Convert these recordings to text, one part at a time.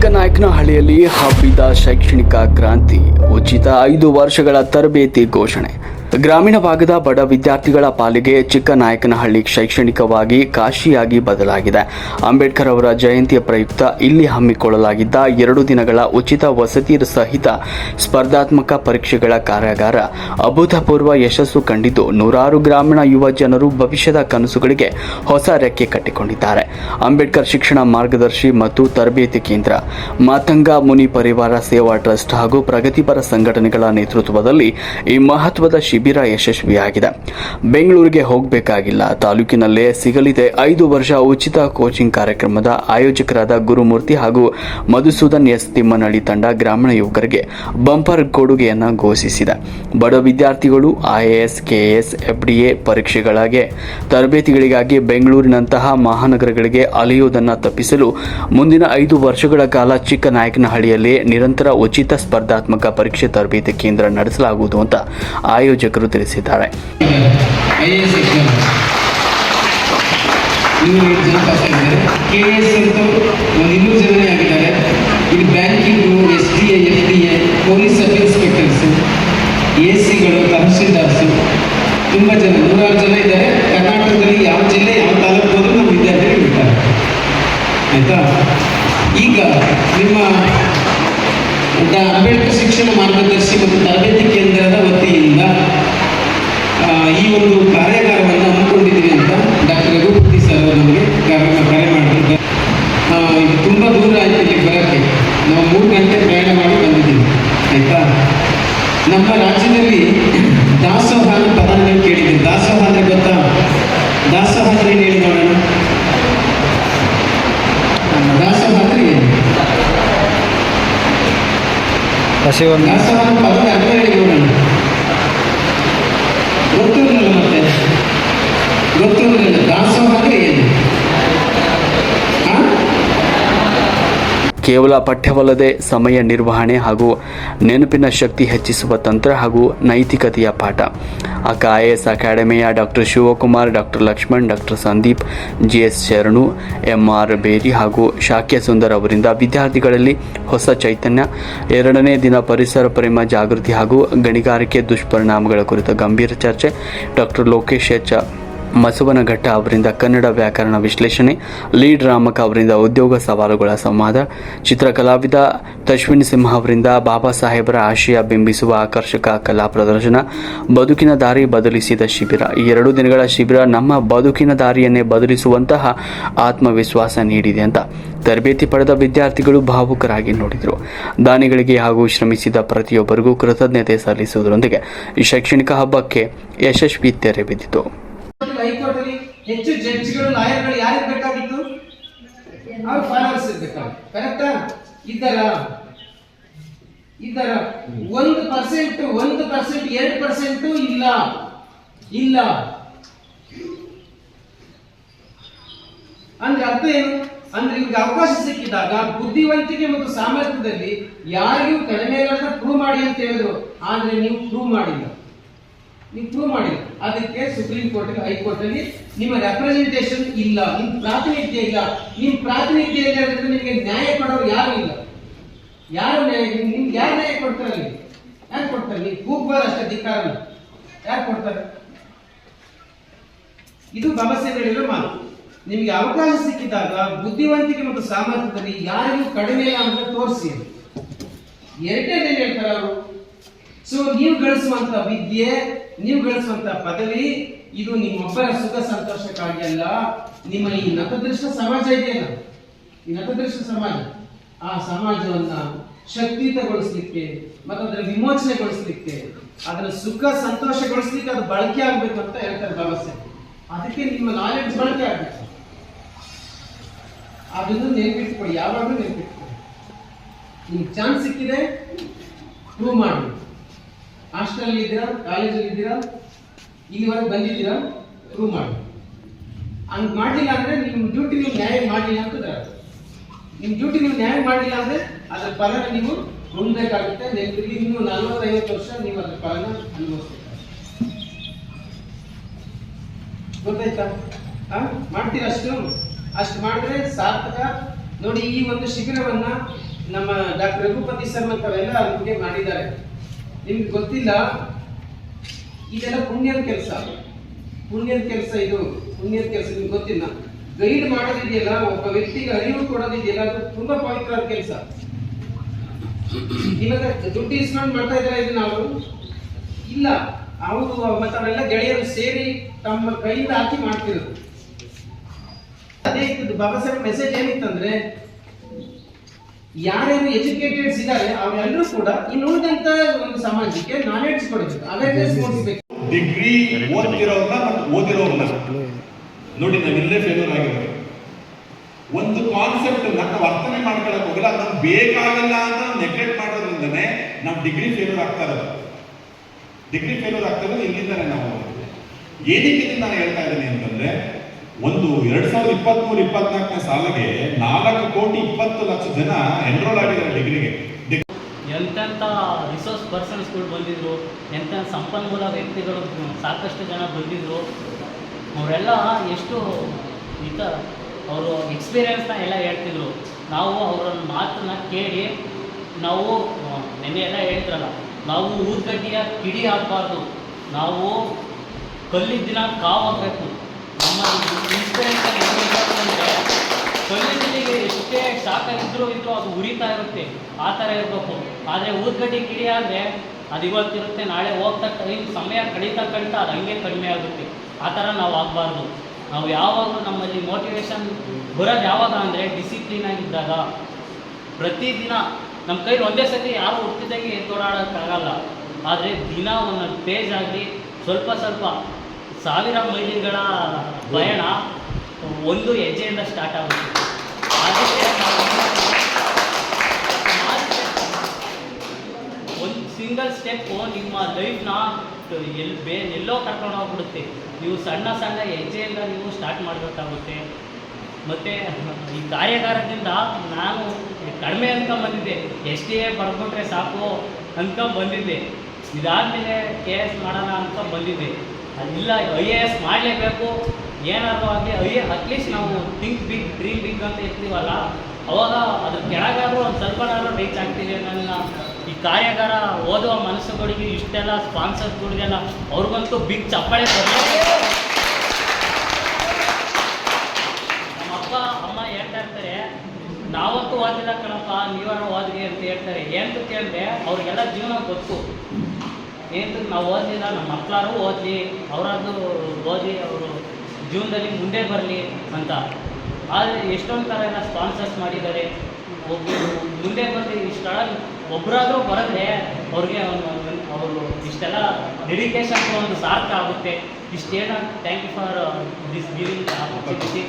ಚಿಕ್ಕನಾಯಕನಹಳ್ಳಿಯಲ್ಲಿ ಹಬ್ಬಿದ ಶೈಕ್ಷಣಿಕ ಕ್ರಾಂತಿ. ಉಚಿತ 5 ವರ್ಷಗಳ ತರಬೇತಿ ಘೋಷಣೆ. ಗ್ರಾಮೀಣ ಭಾಗದ ಬಡ ವಿದ್ಯಾರ್ಥಿಗಳ ಪಾಲಿಗೆ ಚಿಕ್ಕನಾಯಕನಹಳ್ಳಿ ಶೈಕ್ಷಣಿಕವಾಗಿ ಕಾಶಿಯಾಗಿ ಬದಲಾಗಿದೆ. ಅಂಬೇಡ್ಕರ್ ಅವರ ಜಯಂತಿಯ ಪ್ರಯುಕ್ತ ಇಲ್ಲಿ ಹಮ್ಮಿಕೊಳ್ಳಲಾಗಿದ್ದ 2 ದಿನಗಳ ಉಚಿತ ವಸತಿ ಸಹಿತ ಸ್ಪರ್ಧಾತ್ಮಕ ಪರೀಕ್ಷೆಗಳ ಕಾರ್ಯಾಗಾರ ಅಭೂತಪೂರ್ವ ಯಶಸ್ಸು ಕಂಡಿದ್ದು, ನೂರಾರು ಗ್ರಾಮೀಣ ಯುವ ಜನರು ಭವಿಷ್ಯದ ಕನಸುಗಳಿಗೆ ಹೊಸ ರೆಕ್ಕೆ ಕಟ್ಟಿಕೊಂಡಿದ್ದಾರೆ. ಅಂಬೇಡ್ಕರ್ ಶಿಕ್ಷಣ ಮಾರ್ಗದರ್ಶಿ ಮತ್ತು ತರಬೇತಿ ಕೇಂದ್ರ, ಮಾತಂಗ ಮುನಿ ಪರಿವಾರ ಸೇವಾ ಟ್ರಸ್ಟ್ ಹಾಗೂ ಪ್ರಗತಿಪರ ಸಂಘಟನೆಗಳ ನೇತೃತ್ವದಲ್ಲಿ ಈ ಮಹತ್ವದ ಶಿಬಿರ ಯಶಸ್ವಿಯಾಗಿದೆ. ಬೆಂಗಳೂರಿಗೆ ಹೋಗಬೇಕಾಗಿಲ್ಲ, ತಾಲೂಕಿನಲ್ಲೇ ಸಿಗಲಿದೆ 5 ವರ್ಷ ಉಚಿತ ಕೋಚಿಂಗ್ ಕಾರ್ಯಕ್ರಮದ ಆಯೋಜಕರಾದ ಗುರುಮೂರ್ತಿ ಹಾಗೂ ಮಧುಸೂದನ್ ಎಸ್ ತಿಮ್ಮನಹಳ್ಳಿ ತಂಡ ಗ್ರಾಮೀಣ ಯುವಕರಿಗೆ ಬಂಪರ್ ಕೊಡುಗೆಯನ್ನು ಘೋಷಿಸಿದೆ. ಬಡ ವಿದ್ಯಾರ್ಥಿಗಳು IAS, KAS, FDA ಪರೀಕ್ಷೆಗಳಿಗೆ ತರಬೇತಿಗಳಿಗಾಗಿ ಬೆಂಗಳೂರಿನಂತಹ ಮಹಾನಗರಗಳಿಗೆ ಅಲೆಯುವುದನ್ನು ತಪ್ಪಿಸಲು ಮುಂದಿನ 5 ವರ್ಷಗಳ ಕಾಲ ಚಿಕ್ಕನಾಯಕನಹಳ್ಳಿಯಲ್ಲಿ ನಿರಂತರ ಉಚಿತ ಸ್ಪರ್ಧಾತ್ಮಕ ಪರೀಕ್ಷೆ ತರಬೇತಿ ಕೇಂದ್ರ ನಡೆಸಲಾಗುವುದು ಅಂತ ಆಯೋಜಕರು ತಿಳಿಸಿದ್ದಾರೆ. ಪೊಲೀಸ್ ಸಬ್ ಇನ್ಸ್ಪೆಕ್ಟರ್ಸ್, ACಗಳು, ತಹಶೀಲ್ದಾರ್ಸು ತುಂಬ ಜನ, 100 ಜನ ಇದ್ದಾರೆ. ಕರ್ನಾಟಕದಲ್ಲಿ ಯಾವ ಜಿಲ್ಲೆ ಯಾವ ತಾಲೂಕು ಹೋದ್ರೂ ನಮ್ಮ ವಿದ್ಯಾರ್ಥಿಗಳು ಇರ್ತಾರೆ. ಆಯಿತಾ? ಈಗ ನಿಮ್ಮ ಅಂಬೇಡ್ಕರ್ ಶಿಕ್ಷಣ ಮಾರ್ಗದರ್ಶಿ ಮತ್ತು ತರಬೇತಿ ಕೇಂದ್ರದ ವತಿಯಿಂದ ಈ ಒಂದು ಕಾರ್ಯಾಗಾರವನ್ನು ಹಮ್ಮಿಕೊಂಡಿದ್ದೀವಿ ಅಂತ ಡಾಕ್ಟರ್ ರಘುಪತಿ ಸರ್ ನಮಗೆ ಕರೆ ಮಾಡಿದ್ರು. ಇದು ತುಂಬ ದೂರ ಆಯಿತು ಇಲ್ಲಿ ಬರೋಕ್ಕೆ. ನಾವು 3 ಗಂಟೆ ಪ್ರಯಾಣ ಮಾಡಿ ಬಂದಿದ್ದೀವಿ. ಆಯಿತಾ? ನಮ್ಮ ರಾಜ್ಯದಲ್ಲಿ ದಾಸೋಹ ಪದ ನೀವು ಕೇಳಿದ್ದೀವಿ. ದಾಸೋಹ ಅಂದರೆ ಗೊತ್ತಾ? ದಾಸೋಹ ಅಂದರೆ ಏನು ಹೇಳಿ ನೋಡೋಣ. ದಾಸೋಹ ಅಂದರೆ ಏನು? ದಾಸೋಹ ಪದದ ಅರ್ಥ ಹೇಳಿ ನೋಡೋಣ. ಗೊತ್ತಿರಲಿಲ್ಲ, ಮತ್ತೆ ಗೊತ್ತಿರಲಿಲ್ಲ. ದಾಸೋಹ ಅಂದರೆ ಏನು? ಕೇವಲ ಪಠ್ಯವಲ್ಲದೆ ಸಮಯ ನಿರ್ವಹಣೆ ಹಾಗೂ ನೆನಪಿನ ಶಕ್ತಿ ಹೆಚ್ಚಿಸುವ ತಂತ್ರ ಹಾಗೂ ನೈತಿಕತೆಯ ಪಾಠ. IAS ಅಕಾಡೆಮಿಯ doctor Shivakumar, doctor Lakshman, doctor Sandeep, GS Sharanu, MR Beri ಹಾಗೂ ಶಾಕ್ಯ ಸುಂದರ್ ಅವರಿಂದ ವಿದ್ಯಾರ್ಥಿಗಳಲ್ಲಿ ಹೊಸ ಚೈತನ್ಯ. 2ನೇ ದಿನ ಪರಿಸರ ಪ್ರೇಮ ಜಾಗೃತಿ ಹಾಗೂ ಗಣಿಗಾರಿಕೆ ದುಷ್ಪರಿಣಾಮಗಳ ಕುರಿತ ಗಂಭೀರ ಚರ್ಚೆ. ಡಾಕ್ಟರ್ ಲೋಕೇಶ್ H ಮಸವನಘಟ್ಟ ಅವರಿಂದ ಕನ್ನಡ ವ್ಯಾಕರಣ ವಿಶ್ಲೇಷಣೆ. ಲೀಡ್ ರಾಮಕ ಅವರಿಂದ ಉದ್ಯೋಗ ಸವಾಲುಗಳ ಸಂವಾದ. ಚಿತ್ರಕಲಾವಿದ ತಶ್ವಿನ್ ಸಿಂಹ ಅವರಿಂದ ಬಾಬಾ ಸಾಹೇಬರ ಆಶಯ ಬಿಂಬಿಸುವ ಆಕರ್ಷಕ ಕಲಾ ಪ್ರದರ್ಶನ. ಬದುಕಿನ ದಾರಿ ಬದಲಿಸಿದ ಶಿಬಿರ. ಈ 2 ದಿನಗಳ ಶಿಬಿರ ನಮ್ಮ ಬದುಕಿನ ದಾರಿಯನ್ನೇ ಬದಲಿಸುವಂತಹ ಆತ್ಮವಿಶ್ವಾಸ ನೀಡಿದೆ ಅಂತ ತರಬೇತಿ ಪಡೆದ ವಿದ್ಯಾರ್ಥಿಗಳು ಭಾವುಕರಾಗಿ ನುಡಿದರು. ದಾನಿಗಳಿಗೆ ಹಾಗೂ ಶ್ರಮಿಸಿದ ಪ್ರತಿಯೊಬ್ಬರಿಗೂ ಕೃತಜ್ಞತೆ ಸಲ್ಲಿಸುವುದರೊಂದಿಗೆ ಈ ಶೈಕ್ಷಣಿಕ ಹಬ್ಬಕ್ಕೆ ಯಶಸ್ವಿ ತೆರೆ ಬಿದ್ದಿತು. ಹೈಕೋರ್ಟ್ ಅಲ್ಲಿ ಹೆಚ್ಚು ಜಡ್ಜ್ಗಳು, ಲಾಯರ್ಗಳು ಯಾರಿಗೆ ಬೇಕಾಗಿತ್ತು? ಅವ್ರು ಫಾಲೋವರ್ಸ್ ಇರ್ಬೇಕಾಗಿತ್ತು. ಕರೆಕ್ಟಾ? ಇದ್ದಾರ 1%, 2% ಇಲ್ಲ. ಅಂದ್ರೆ ಅರ್ಥ ಏನು? ಅಂದ್ರೆ ಇವ್ರಿಗೆ ಅವಕಾಶ ಸಿಕ್ಕಿದಾಗ ಬುದ್ಧಿವಂತಿಕೆ ಮತ್ತು ಸಾಮರ್ಥ್ಯದಲ್ಲಿ ಯಾರಿಗೂ ಕಡಿಮೆ ಇರೋದನ್ನ ಪ್ರೂವ್ ಮಾಡಿ ಅಂತ ಹೇಳಿದ್ರು. ಆದ್ರೆ ನೀವು ಪ್ರೂವ್ ಮಾಡಿಲ್ಲ. ಅದಕ್ಕೆ ಸುಪ್ರೀಂ ಕೋರ್ಟ್, ಹೈಕೋರ್ಟ್ ಅಲ್ಲಿ ನಿಮ್ಮ ರೆಪ್ರೆಸೆಂಟೇಷನ್ ಇಲ್ಲ, ನಿಮ್ಮ ಪ್ರಾತಿನಿಧ್ಯ ಇಲ್ಲ. ನಿಮ್ಮ ಪ್ರಾತಿನಿಧ್ಯ ಇಲ್ಲ ಅಂದ್ರೆ ನಿಮಗೆ ನ್ಯಾಯ ಕೊಡೋರು ಯಾರು ಇಲ್ಲ. ನಿಮ್ಗೆ ಯಾರು ನ್ಯಾಯ ಕೊಡ್ತಾರೆ? ಯಾರು ಕೊಡ್ತಾರೆ? ನೀವು ಕೂಗ್ಬಾರ ಅಷ್ಟೇ, ಧಿಕ್ಕಾರ. ಯಾರು ಕೊಡ್ತಾರೆ? ಇದು ಬಾಬಾ ಸಾಹೇಬ್ ಹೇಳಿರೋ ಮಾತು. ನಿಮಗೆ ಅವಕಾಶ ಸಿಕ್ಕಿದಾಗ ಬುದ್ಧಿವಂತಿಕೆ ಮತ್ತು ಸಾಮರ್ಥ್ಯದಲ್ಲಿ ಯಾರಿಗೂ ಕಡಿಮೆ ಇಲ್ಲ ಅಂತ ತೋರಿಸಿ. 2ನೇದು ಏನ್ ಹೇಳ್ತಾರೆ ಅವರು? ಸೊ ನೀವು ಗಳಿಸುವಂತ ವಿದ್ಯೆ, ನೀವು ಗಳಿಸುವಂತ ಪದವಿ, ಇದು ನಿಮ್ಮೊಬ್ಬರ ಸುಖ ಸಂತೋಷಕ್ಕಾಗಿ ಅಲ್ಲ. ನಿಮ್ಮ ಈ ನತದೃಷ್ಟ ಸಮಾಜ ಇದೆಯಲ್ಲ, ಈ ನತದೃಷ್ಟ ಸಮಾಜ, ಆ ಸಮಾಜವನ್ನ ಶಕ್ತಿಯುತಗೊಳಿಸ್ಲಿಕ್ಕೆ ಮತ್ತು ಅದರ ವಿಮೋಚನೆಗೊಳಿಸ್ಲಿಕ್ಕೆ, ಅದರ ಸುಖ ಸಂತೋಷಗೊಳಿಸ್ಲಿಕ್ಕೆ ಅದು ಬಳಕೆ ಆಗ್ಬೇಕು ಅಂತ ಹೇಳ್ತಾರೆ ಬಾಬಾ ಸಾಹೇಬ್. ಅದಕ್ಕೆ ನಿಮ್ಮ ನಾಲೆಡ್ಜ್ ಬಳಕೆ ಆಗ್ಬೇಕು. ಅದನ್ನು ನೆನಪಿಟ್ಕೊಳ್ಳಿ, ಯಾವಾಗಲೂ ನೆನಪಿಟ್ಕೊಳ್ಳಿ. ನಿಮ್ಗೆ ಚಾನ್ಸ್ ಸಿಕ್ಕಿದೆ, ಪ್ರೂವ್ ಮಾಡಿ. ಹಾಸ್ಟೆಲ್ ಇದ್ದೀರಾ, ಕಾಲೇಜಲ್ಲಿ ಇದ್ದೀರಾ, ಇಲ್ಲಿವರೆಗೆ ಬಂದಿದ್ದೀರಾ, ಪ್ರೂವ್ ಮಾಡಿ. ಹಂಗೆ ಮಾಡಲಿಲ್ಲ ಅಂದ್ರೆ ನಿಮ್ಮ ಡ್ಯೂಟಿ ನೀವು ನ್ಯಾಯ ಮಾಡಲಿಲ್ಲ ಅಂತಂದ್ರೆ, ನಿಮ್ಮ ಡ್ಯೂಟಿ ನೀವು ನ್ಯಾಯ ಮಾಡಲಿಲ್ಲ ಅಂದ್ರೆ ಅದರ ಫಲನ ನೀವು ಹೊಂದಬೇಕಾಗುತ್ತೆ. ನೆನಪಿಗೆ ಇನ್ನು 40-50 ವರ್ಷ ನೀವು ಅದರ ಫಲನ ಅನುಭವಿಸ್ಬೇಕಾಗುತ್ತೆ. ಗೊತ್ತಾಯ್ತಾ? ಮಾಡ್ತೀರಾ? ಅಷ್ಟು ಮಾಡಿದ್ರೆ ಸಾರ್ಥಕ. ನೋಡಿ, ಈ ಒಂದು ಶಿಬಿರವನ್ನ ನಮ್ಮ ಡಾಕ್ಟರ್ ರಘುಪತಿ ಸರ್ ಮತ್ತವೆಲ್ಲ ಅದ್ರ ಬಗ್ಗೆ ಮಾಡಿದ್ದಾರೆ. ನಿಮ್ಗೆ ಗೊತ್ತಿಲ್ಲ, ಇದೆಲ್ಲ ಪುಣ್ಯದ ಕೆಲಸ. ಇದು ಪುಣ್ಯದ ಕೆಲಸ ನಿಮ್ಗೆ ಗೊತ್ತಿಲ್ಲ. ಗೈಡ್ ಮಾಡೋದಿದೆಯಲ್ಲ, ಒಬ್ಬ ವ್ಯಕ್ತಿಗೆ ಅರಿವು ಕೊಡೋದಿದೆಯಲ್ಲ, ಅದು ತುಂಬಾ ಪವಿತ್ರವಾದ ಕೆಲಸ. ಇವಾಗ ದುಡ್ಡು ಇಸ್ಕೊಂಡು ಮಾಡ್ತಾ ಇದ್ದಾರೆ ಇದು ನಾವು ಇಲ್ಲ, ಅವರು ಮತ್ತೆ ಅವರೆಲ್ಲ ಗೆಳೆಯರು ಸೇರಿ ತಮ್ಮ ಕೈಯಿಂದ ಹಾಕಿ ಮಾಡ್ತಿರೋದು. ಅದೇ ಇತ್ತು ಬಾಬಾ ಸಾಹೇಬ್ ಮೆಸೇಜ್ ಏನಿತ್ತಂದ್ರೆ, ಯಾರ್ಯಾರು ಎಜುಕೇಟೆಡ್ಸ್ ಇದ್ದಾರೆ ಅವರೆಲ್ಲರೂ ಕೂಡ ಇನ್ನುಳಿದಂತ ಒಂದು ಸಮಾಜಕ್ಕೆ ನಾಲೆಡ್ಜ್ ಕೊಡಬೇಕು, ಅವೇರ್ನೆಸ್ ಮೂಡಿಸಬೇಕು. ಡಿಗ್ರಿ ಓದ್ತಿರೋರ್ನ ಮತ್ತು ಓದಿರೋರ್ನ ನೋಡಿ, ನಾವೆಲ್ಲೇ ಫೇಲ್ಯೂರ್ ಆಗಿರೋದು. ಒಂದು ಕಾನ್ಸೆಪ್ಟ್ ನಾವು ಅರ್ಥನೆ ಮಾಡ್ಕೊಳಕ್ ಹೋಗಲ್ಲ, ನಮ್ಗೆ ಬೇಕಾಗಲ್ಲ ಅಂತ ನೆಗ್ಲೆಕ್ಟ್ ಮಾಡೋದ್ರಿಂದನೇ ನಾವು ಡಿಗ್ರಿ ಫೇಲ್ಯೂರ್ ಆಗ್ತಾ ಇರೋದು. ಇಲ್ಲಿಂದಾನೆ ನಾವು ಏನಕ್ಕೆ ನಾನು ಹೇಳ್ತಾ ಇದ್ದೀನಿ ಅಂತಂದ್ರೆ, ಒಂದು 2023-24ನೇ ಸಾಲಿಗೆ 4,20,00,000 ಜನ ಎನ್ರೋಲ್ ಆಗಿದ್ದಾರೆ ಡಿಗ್ರಿಗೆ. ಎಂತೆಂಥ ರಿಸೋರ್ಸ್ ಪರ್ಸನ್ಸ್ಗಳು ಬಂದಿದ್ರು, ಎಂಥ ಸಂಪನ್ಮೂಲ ವ್ಯಕ್ತಿಗಳು ಸಾಕಷ್ಟು ಜನ ಬಂದಿದ್ರು. ಅವರೆಲ್ಲ ಎಷ್ಟು ಅವರು ಎಕ್ಸ್ಪೀರಿಯೆನ್ಸ್ನ ಎಲ್ಲ ಹೇಳ್ತಿದ್ರು. ನಾವು ಅವರ ಮಾತನ್ನ ಕೇಳಿ ನಾವು ನೆನ್ನೆ ಎಲ್ಲ ಹೇಳ್ತಾರಲ್ಲ, ನಾವು ಊದ್ಗಡ್ಡಿಯ ಕಿಡಿ ಆಗಬಾರ್ದು, ನಾವು ಕಲ್ಲಿದ್ದ ದಿನ ಕಾವಾಗಬೇಕು. ನಮ್ಮ ಇನ್ಸ್ಪಿರೇಷನ್ ಅಂದರೆ ಕಲ್ಲಿದ್ದಲಿಗೆ ಎಷ್ಟೇ ಶಾಖ ಇದ್ರೂ ಅದು ಉರಿತಾ ಇರುತ್ತೆ, ಆ ಥರ ಇರಬೇಕು. ಆದರೆ ಊದ್ಗಡ್ಡಿ ಕಿಡಿ ಆದರೆ ಅದು ಇವತ್ತಿರುತ್ತೆ, ನಾಳೆ ಹೋಗ್ತಾ ಸಮಯ ಕಳೀತಾ ಅದು ಹಂಗೆ ಕಡಿಮೆ ಆಗುತ್ತೆ. ಆ ಥರ ನಾವು ಆಗಬಾರ್ದು. ನಾವು ಯಾವಾಗಲೂ ನಮ್ಮಲ್ಲಿ ಮೋಟಿವೇಶನ್ ಬರೋದು ಯಾವಾಗ ಅಂದರೆ ಡಿಸಿಪ್ಲಿನ್ ಆಗಿದ್ದಾಗ. ಪ್ರತಿದಿನ ನಮ್ಮ ಕೈಲಿ ಒಂದೇ ಸತಿ ಯಾರು ಹುಟ್ಟಿದಾಗೆ ಎದ್ದೋಡಾಡೋಕ್ಕಾಗಲ್ಲ, ಆದರೆ ದಿನ ಒಂದೊಂದು ಪೇಜ್ ಆಗಲಿ ಸ್ವಲ್ಪ 1000 ಮೈಲಿಗಳ ಪಯಣ ಒಂದು ಹೆಜ್ಜೆಯಿಂದ ಸ್ಟಾರ್ಟ್ ಆಗುತ್ತೆ. ಅದಕ್ಕೆ ಒಂದು ಸಿಂಗಲ್ ಸ್ಟೆಪ್ಪು ನಿಮ್ಮ ಲೈಫ್ನ ಎಲ್ಲೋ ಕರ್ಕೊಂಡು ಹೋಗ್ಬಿಡುತ್ತೆ. ನೀವು ಸಣ್ಣ ಹೆಜ್ಜೆಯಿಂದ ನೀವು ಸ್ಟಾರ್ಟ್ ಮಾಡಬೇಕಾಗುತ್ತೆ. ಮತ್ತು ಈ ಕಾರ್ಯಾಗಾರದಿಂದ ನಾನು ಕಡಿಮೆ ಅಂದ್ಕೊಂಬಂದಿದ್ದೆ, STA ಬರ್ಕೊಟ್ರೆ ಸಾಕು ಅಂದ್ಕೊಂಬಂದಿದ್ದೆ. ಇದಾದಮೇಲೆ KS ಮಾಡೋಣ ಅಂದ್ಕೊಂಬಂದಿದ್ದೆ. ಅದಿಲ್ಲ, IAS ಮಾಡಲೇಬೇಕು, ಏನಾದರೂ ಆಗಲಿ ಅಟ್ಲೀಸ್ಟ್ ನಾವು ಥಿಂಕ್ ಬಿಗ್ ಡ್ರೀಮ್ ಬಿಗ್ ಅಂತ ಇರ್ತೀವಲ್ಲ, ಅವಾಗ ಅದ್ರ ಕೆಳಗಾದರೂ ಒಂದು ಸ್ವಲ್ಪನಾದ್ರೂ ರೀಚ್ ಆಗ್ತೀವಿ. ನನ್ನ ಈ ಕಾರ್ಯಾಗಾರ ಓದುವ ಮನಸ್ಸುಗಳಿಗೆ ಇಷ್ಟೆಲ್ಲ ಸ್ಪಾನ್ಸರ್ಸ್ಗಳಿಗೆಲ್ಲ ಅವ್ರಿಗಂತೂ ಬಿಗ್ ಚಪ್ಪಾಳೆ ಬರಲಿ. ನಮ್ಮ ಅಪ್ಪ ಅಮ್ಮ ಹೇಳ್ತಾ ಇರ್ತಾರೆ, ನಾವಂತೂ ಓದಿಲ್ಲ ಕಣಪ್ಪ, ನೀವಾರ ಓದ್ರಿ ಅಂತ ಹೇಳ್ತಾರೆ. ಏನಂತ ಕೇಳಿದ್ರೆ ಅವ್ರಿಗೆಲ್ಲ ಜೀವನ ಗೊತ್ತು, ಏನು ನಾವು ಓದಲಿಲ್ಲ, ನಮ್ಮ ಮಕ್ಕಳಾರು ಓದಲಿ, ಅವರಾದ್ರೂ ಓದಿ ಅವರು ಜೀವನದಲ್ಲಿ ಮುಂದೆ ಬರಲಿ ಅಂತ. ಆದರೆ ಎಷ್ಟೊಂದು ಥರ ಎಲ್ಲ ಸ್ಪಾನ್ಸರ್ಸ್ ಮಾಡಿದ್ದಾರೆ. ಒಬ್ಬರು ಮುಂದೆ ಬಂದು ಇಷ್ಟೊಳಗೆ ಒಬ್ಬರಾದರೂ ಬರೆದ್ರೆ ಅವ್ರಿಗೆ ಅವರು ಇಷ್ಟೆಲ್ಲ ಡೆಡಿಕೇಶನ್ ಒಂದು ಸಾರ್ಥ ಆಗುತ್ತೆ. ಇಷ್ಟೇನ thank you for this giving opportunity.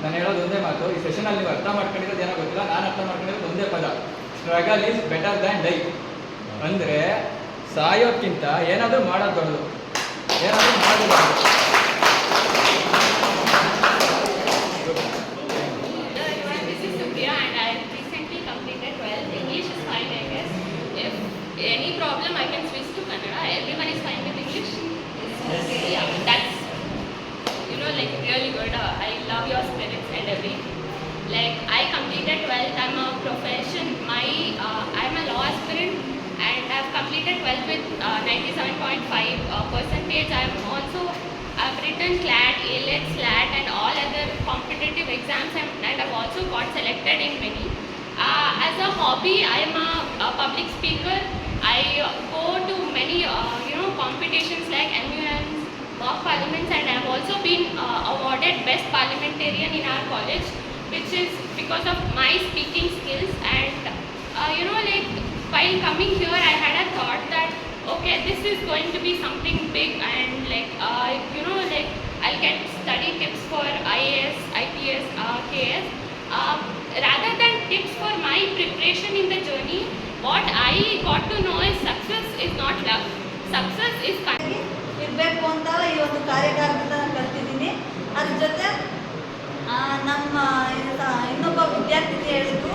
ನಾನು ಹೇಳೋದು ಒಂದೇ ಮಾತು, ಈ ಸೆಷನಲ್ಲಿ ನೀವು ಅರ್ಥ ಮಾಡ್ಕೊಂಡಿರೋದು ಏನೋ ಗೊತ್ತಿಲ್ಲ, ನಾನು ಅರ್ಥ ಮಾಡ್ಕೊಂಡಿರೋದು ಒಂದೇ ಪದ, struggle is better than life. ಅಂದರೆ ಸಾಯೋಕ್ಕಿಂತ ಏನಾದರೂ ಮಾಡೋದು ದೊಡ್ಡದು, ಏನಾದರೂ ಮಾಡೋದು. Any problem I can switch to Kannada. Everyone is fine with English. Yeah, that's like really good. I love your spirits and everything. Like I completed 12th. I'm a profession. I'm a law aspirant and I've completed 12th with 97.5 percentage. I've written CLAT, ALET, SLAT and all other competitive exams and I've also got selected in many. As a hobby, I am a public speaker. I go to many competitions like MUNs, mock parliaments, and I have also been awarded best parliamentarian in our college, which is because of my speaking skills. And like while coming here, I had a thought that okay, this is going to be something big, and like I'll get study tips for IAS, IPS, KS. Rather than tips for my preparation in the journey, what I got to know is success is not luck. Success is ಇರಬೇಕು ಅಂತ ಈ ಒಂದು ಕಾರ್ಯಾಗಾರದಿಂದ ನಾನು ಕಲ್ತಿದ್ದೀನಿ. ಅದ್ರ ಜೊತೆ ನಮ್ಮ ಇನ್ನೊಬ್ಬ ವಿದ್ಯಾರ್ಥಿ ಹೇಳಿದ್ರು,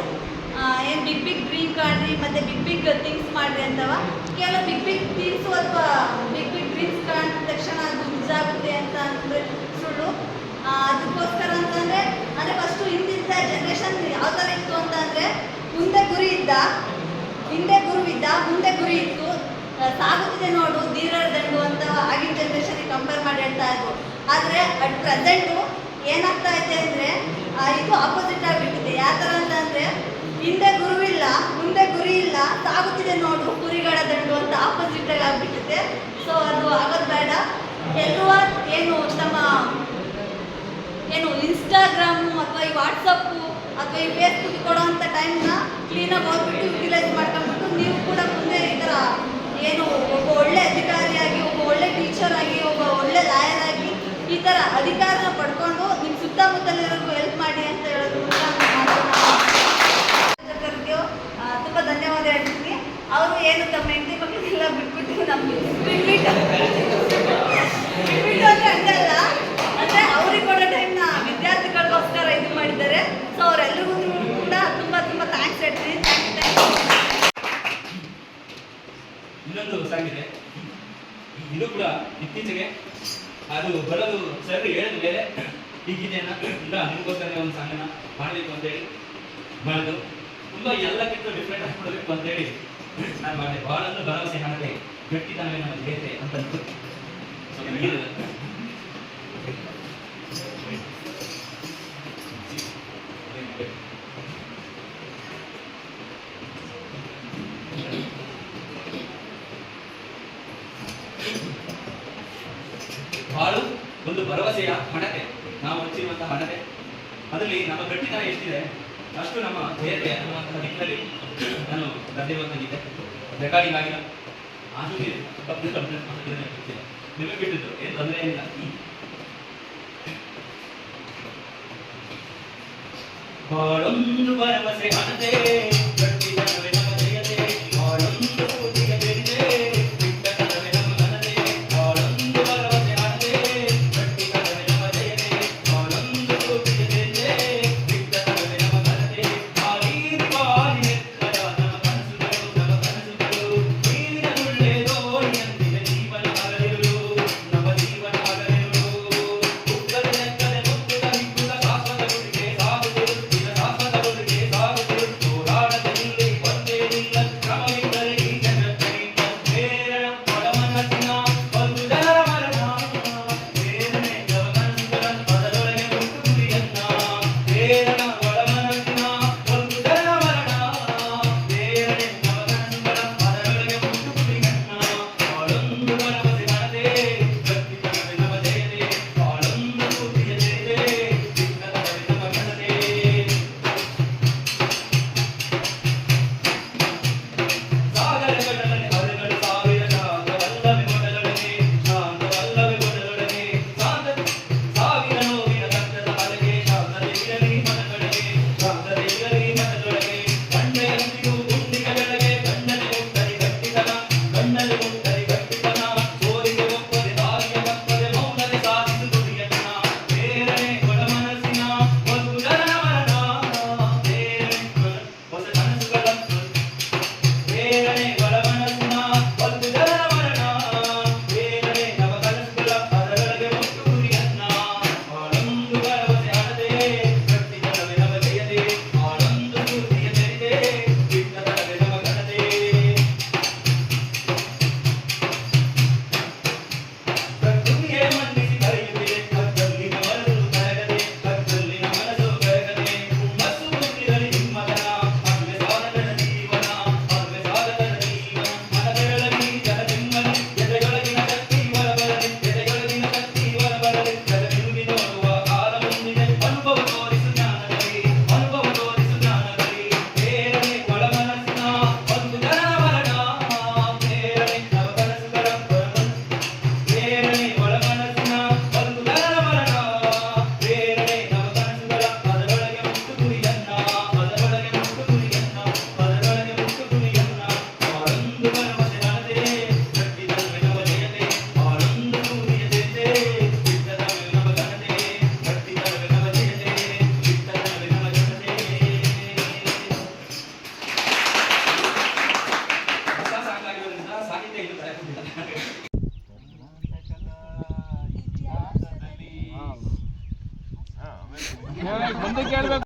ಏನು ಬಿಗ್ ಡ್ರೀಮ್ ಕಾಣ್ರಿ ಮತ್ತು ಬಿಗ್ ಥಿಂಗ್ಸ್ ಮಾಡಿರಿ ಅಂತವ. ಕೇವಲ ಬಿಗ್ ಥಿಂಗ್ಸು ಅಥವಾ ಬಿಗ್ ಡ್ರೀಮ್ಸ್ ಕಾಣಿದ ತಕ್ಷಣ ಅದು ನಿಜ ಆಗುತ್ತೆ ಅಂತ ಅಂದರೆ ಸುಳ್ಳು. ಅದಕ್ಕೋಸ್ಕರ ಅಂತಂದರೆ ಅಂದರೆ ಫಸ್ಟು ಹಿಂದಿದ್ದ ಜನ್ರೇಷನ್ ಯಾವ ಥರ ಇತ್ತು ಅಂತಂದರೆ ಮುಂದೆ ಗುರಿ ಇದ್ದ, ಹಿಂದೆ ಗುರುವಿದ್ದ, ಮುಂದೆ ಗುರಿ ಇತ್ತು, ಸಾಗುತ್ತಿದೆ ನೋಡು ಧೀರರ ದಂಡು ಅಂತ ಆಗಿನ ಜನ್ರೇಷನ್ಗೆ ಕಂಪೇರ್ ಮಾಡಿ ಹೇಳ್ತಾ ಇದ್ರು. ಆದರೆ ಅಟ್ ಪ್ರೆಸೆಂಟು ಏನಾಗ್ತಾ ಇದೆ ಅಂದರೆ ಇದು ಆಪೋಸಿಟ್ ಆಗಿಬಿಟ್ಟಿದೆ. ಯಾವ ಥರ ಅಂತಂದರೆ ಹಿಂದೆ ಗುರುವಿಲ್ಲ, ಮುಂದೆ ಗುರಿ ಇಲ್ಲ, ಸಾಗುತ್ತಿದೆ ನೋಡು ಕುರಿಗಳ ದಂಡು ಅಂತ ಆಪೋಸಿಟಾಗಿ ಆಗಿಬಿಟ್ಟಿದೆ. ಸೊ ಅದು ಆಗೋದು ಬೇಡ. ಎಲ್ಲರೂ ಏನು ಇನ್ಸ್ಟಾಗ್ರಾಮು ಅಥವಾ ಈ ವಾಟ್ಸಪ್ಪು ಅಥವಾ ಈ ಫೇಸ್ಬುಕ್ ಕೊಡೋವಂಥ ಟೈಮ್ನ ಕ್ಲೀನಾಗಿ ಹೋಗ್ಬಿಟ್ಟು ಯುಟಿಲೈಸ್ ಮಾಡ್ಕೊಂಡ್ಬಿಟ್ಟು ನೀವು ಕೂಡ ಮುಂದೆ ಈ ಥರ ಏನು ಒಬ್ಬ ಒಳ್ಳೆ ಅಧಿಕಾರಿಯಾಗಿ, ಒಬ್ಬ ಒಳ್ಳೆ ಟೀಚರ್ ಆಗಿ, ಒಬ್ಬ ಒಳ್ಳೆ ಲಾಯರ್ ಆಗಿ ಈ ಥರ ಅಧಿಕಾರನ ಪಡ್ಕೊಂಡು ನಿಮ್ಮ ಸುತ್ತಮುತ್ತಲಿರೋರ್ಗೂ ಹೆಲ್ಪ್ ಮಾಡಿ ಅಂತ ಹೇಳೋದು ತುಂಬ ಧನ್ಯವಾದ ಹೇಳ್ತೀನಿ. ಅವರು ಏನು ತಮ್ಮ ಹೆಂಡತಿ ಮಕ್ಕಳಿಗೆಲ್ಲ ಬಿಟ್ಬಿಟ್ಟು ನಮಗೆ ಬಿಟ್ಬಿಟ್ಟು ಅಂದರೆ ಹಂಗಲ್ಲ, ಅಂದರೆ ಅವ್ರಿಗೆ ಕೊಡೋ ಟೈಮ್ನ ವಿದ್ಯಾರ್ಥಿಗಳಿಗೋಸ್ಕರ ಇದು ಮಾಡಿದ್ದಾರೆ. ಸೊ ಅವರೆಲ್ಲರಿಗೂ ಕೂಡ ತುಂಬ ತುಂಬ ಥ್ಯಾಂಕ್ಸ್ ಹೇಳ್ತೀನಿ. Thank you. ಇನ್ನೊಂದು ಸಾಂಗಿದೆ, ಇದು ಕೂಡ ಇತ್ತೀಚೆಗೆ ಅದು ಬರೋದು ಸರ್ ಹೇಳಿದ ಮೇಲೆ ಈ ಗೀತೆಯನ್ನ ಇಲ್ಲ ನಿಮಗೋಸ್ಕರ ಒಂದು ಸಾಂಗನ್ನ ಮಾಡಬೇಕು ಅಂತೇಳಿ ಮಾಡೋದು. ತುಂಬ ಎಲ್ಲಕ್ಕಿಂತ ಡಿಫ್ರೆಂಟ್ ಆಗಿಬಿಡಬೇಕು ಅಂತೇಳಿ ನಾನು ಮಾಡಿದೆ. ಬಹಳೊಂದು ಭರವಸೆ ಕಾಣದೆ ಗಟ್ಟಿತನವೇ ನನ್ನ ಗೆಳತೆ ಅಂತ ಬಾಳು ಒಂದು ಭರವಸೆಯ ಹಣತೆ, ನಾವು ಹಂಚಿರುವಂತಹ ಹಣತೆ, ಅದರಲ್ಲಿ ನಮ್ಮ ಗಟ್ಟಿತನ ಎಷ್ಟಿದೆ ಅಷ್ಟು ನಮ್ಮ ಧೈರ್ಯ ಅನ್ನುವಂತಹ ನಿಟ್ಟಿನಲ್ಲಿ ನಾನು ಬರೆದಿರುವಂತಾಗಿದೆ. ರೆಕಾರ್ಡಿಂಗ್ ಆಗಿಲ್ಲ, ಆದರೂ ನಿಮಗೆ ಬಿಟ್ಟಿದ್ದು ಏನು ತೊಂದರೆ ಏನಿಲ್ಲ. ಬಾಳೊಂದು ಭರವಸೆ ಹಣತೆ, ಗಟ್ಟಿತನವೇ ನಮ್ಮ ಜಯತೆ, ಬಾಳೊಂದು ಸೂಟಿಗೆ ಬೆರಿದೆ, ಬಿಟ್ಟತನವೇ ನಮ್ಮ ಘನತೆ, ಬಾಳೊಂದು ಭರವಸೆ ಹಣತೆ, ಗಟ್ಟಿತನವೇ ನಮ್ಮ ಜಯತೆ, ಬಾಳೊಂದು ಸೂಟಿಗೆ ಬೆರಿದೆ, ಬಿಟ್ಟತನವೇ ನಮ್ಮ ಘನತೆ, ಬಾರಿ ಬಾರಿ ಎತ್ತರ ನಮ್ಮ ಕನಸುಗಳು, ನೀರಿನ ಮುಳ್ಳೆ ದೋಣಿಯಂತಿದೆ ಜೀವನ ಹಗಲಿರುಳು, ನಮ್ಮ ಜೀವನ ಹಗಲಿರುಳು, ಉಗ್ಗದ ಲೆಕ್ಕದೆ ಮುತ್ತುದ ಹಿಗ್ಗುದ ಶಾಶ್ವತ ಗುರಿಗೆ ಸಾಗುತ್ತಿರುತ್ತಿನ ಶಾಶ್ವತ ಗುರಿಗೆ ಸಾಗುತ್ತಿರು, ಹೋರಾಟದಲ್ಲಿ ಮುಂದೆ ಕೇಳಬೇಕು.